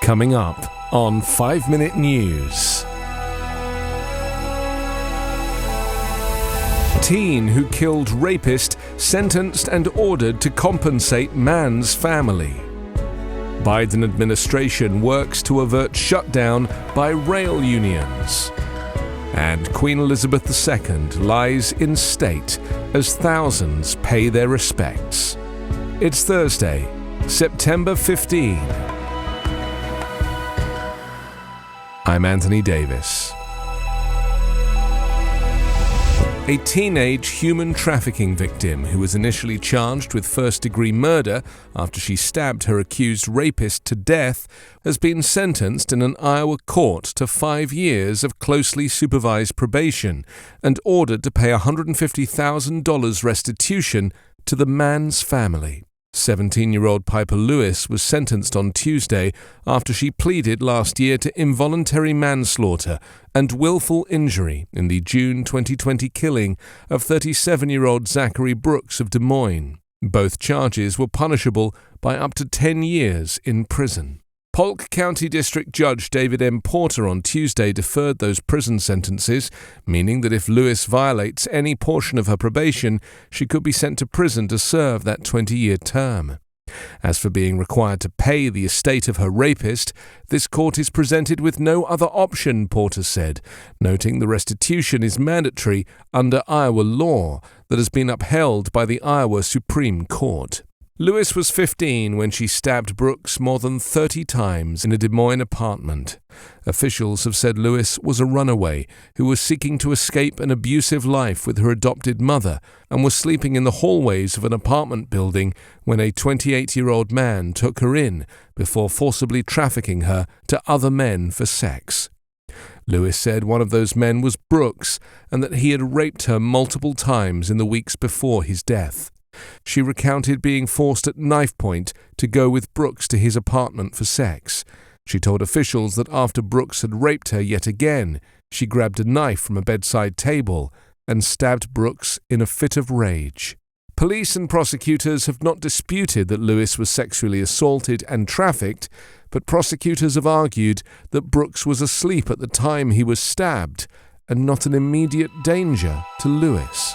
Coming up on 5 Minute News. Teen who killed rapist sentenced and ordered to compensate man's family. Biden administration works to avert shutdown by rail unions. And Queen Elizabeth II lies in state as thousands pay their respects. It's Thursday, September 15. I'm Anthony Davis. A teenage human trafficking victim who was initially charged with first-degree murder after she stabbed her accused rapist to death has been sentenced in an Iowa court to 5 years of closely supervised probation and ordered to pay $150,000 restitution to the man's family. 17-year-old Piper Lewis was sentenced on Tuesday after she pleaded last year to involuntary manslaughter and willful injury in the June 2020 killing of 37-year-old Zachary Brooks of Des Moines. Both charges were punishable by up to 10 years in prison. Polk County District Judge David M. Porter on Tuesday deferred those prison sentences, meaning that if Lewis violates any portion of her probation, she could be sent to prison to serve that 20-year term. As for being required to pay the estate of her rapist, this court is presented with no other option, Porter said, noting the restitution is mandatory under Iowa law that has been upheld by the Iowa Supreme Court. Lewis was 15 when she stabbed Brooks more than 30 times in a Des Moines apartment. Officials have said Lewis was a runaway who was seeking to escape an abusive life with her adopted mother and was sleeping in the hallways of an apartment building when a 28-year-old man took her in before forcibly trafficking her to other men for sex. Lewis said one of those men was Brooks and that he had raped her multiple times in the weeks before his death. She recounted being forced at knife point to go with Brooks to his apartment for sex. She told officials that after Brooks had raped her yet again, she grabbed a knife from a bedside table and stabbed Brooks in a fit of rage. Police and prosecutors have not disputed that Lewis was sexually assaulted and trafficked, but prosecutors have argued that Brooks was asleep at the time he was stabbed and not an immediate danger to Lewis.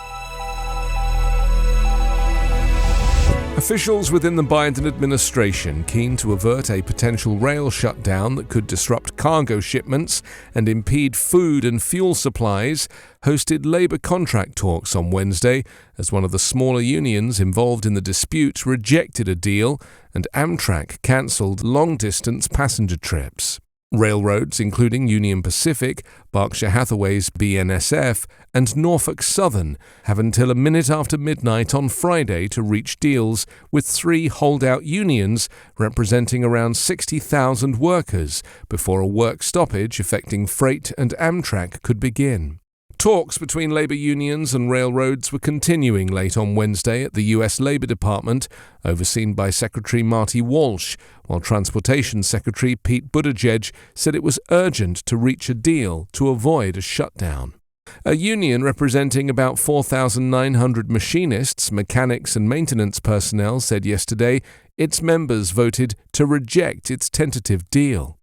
Officials within the Biden administration, keen to avert a potential rail shutdown that could disrupt cargo shipments and impede food and fuel supplies, hosted labor contract talks on Wednesday as one of the smaller unions involved in the dispute rejected a deal and Amtrak cancelled long-distance passenger trips. Railroads, including Union Pacific, Berkshire Hathaway's BNSF, and Norfolk Southern, have until a minute after midnight on Friday to reach deals with 3 holdout unions representing around 60,000 workers before a work stoppage affecting freight and Amtrak could begin. Talks between labor unions and railroads were continuing late on Wednesday at the U.S. Labor Department, overseen by Secretary Marty Walsh, while Transportation Secretary Pete Buttigieg said it was urgent to reach a deal to avoid a shutdown. A union representing about 4,900 machinists, mechanics and maintenance personnel said yesterday its members voted to reject its tentative deal.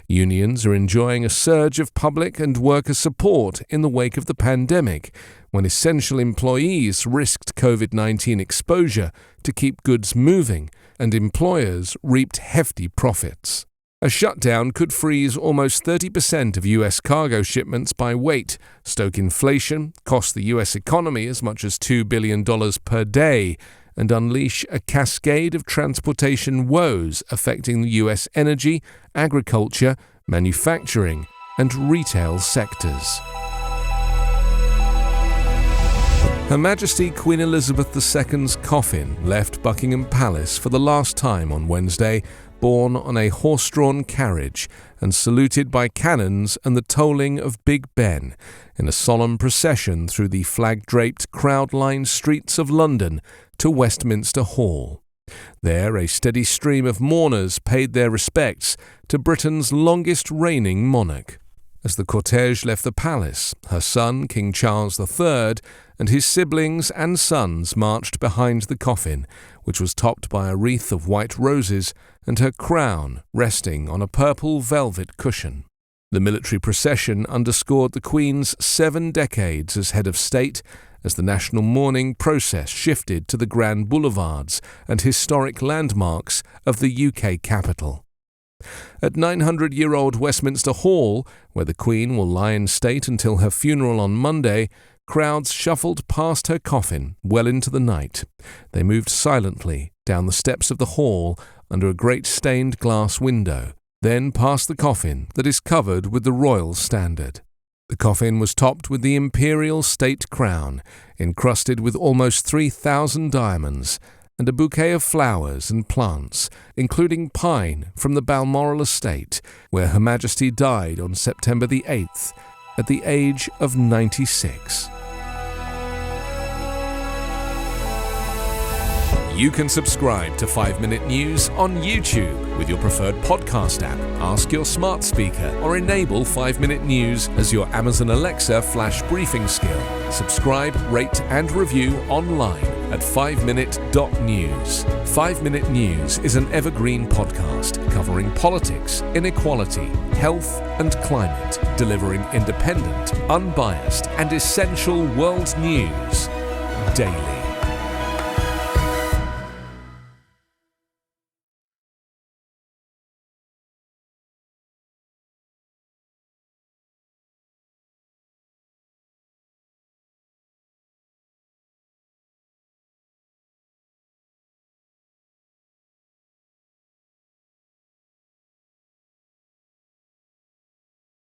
Unions are enjoying a surge of public and worker support in the wake of the pandemic, when essential employees risked COVID-19 exposure to keep goods moving and employers reaped hefty profits. A shutdown could freeze almost 30% of U.S. cargo shipments by weight, stoke inflation, cost the U.S. economy as much as $2 billion per day, and unleash a cascade of transportation woes affecting the U.S. energy, agriculture, manufacturing, and retail sectors. Her Majesty Queen Elizabeth II's coffin left Buckingham Palace for the last time on Wednesday, borne on a horse-drawn carriage and saluted by cannons and the tolling of Big Ben in a solemn procession through the flag-draped, crowd-lined streets of London to Westminster Hall. There, a steady stream of mourners paid their respects to Britain's longest reigning monarch. As the cortege left the palace, her son, King Charles III, and his siblings and sons marched behind the coffin, which was topped by a wreath of white roses and her crown resting on a purple velvet cushion. The military procession underscored the Queen's 7 decades as head of state as the national mourning process shifted to the grand boulevards and historic landmarks of the UK capital. At 900-year-old Westminster Hall, where the Queen will lie in state until her funeral on Monday, crowds shuffled past her coffin well into the night. They moved silently down the steps of the hall under a great stained glass window, then past the coffin that is covered with the royal standard. The coffin was topped with the imperial state crown, encrusted with almost 3,000 diamonds, and a bouquet of flowers and plants, including pine from the Balmoral estate, where Her Majesty died on September the 8th, at the age of 96. You can subscribe to 5-Minute News on YouTube with your preferred podcast app. Ask your smart speaker or enable 5-Minute News as your Amazon Alexa flash briefing skill. Subscribe, rate and review online at 5minute.news. 5-Minute News is an Evergreen podcast covering politics, inequality, health and climate, delivering independent, unbiased and essential world news daily.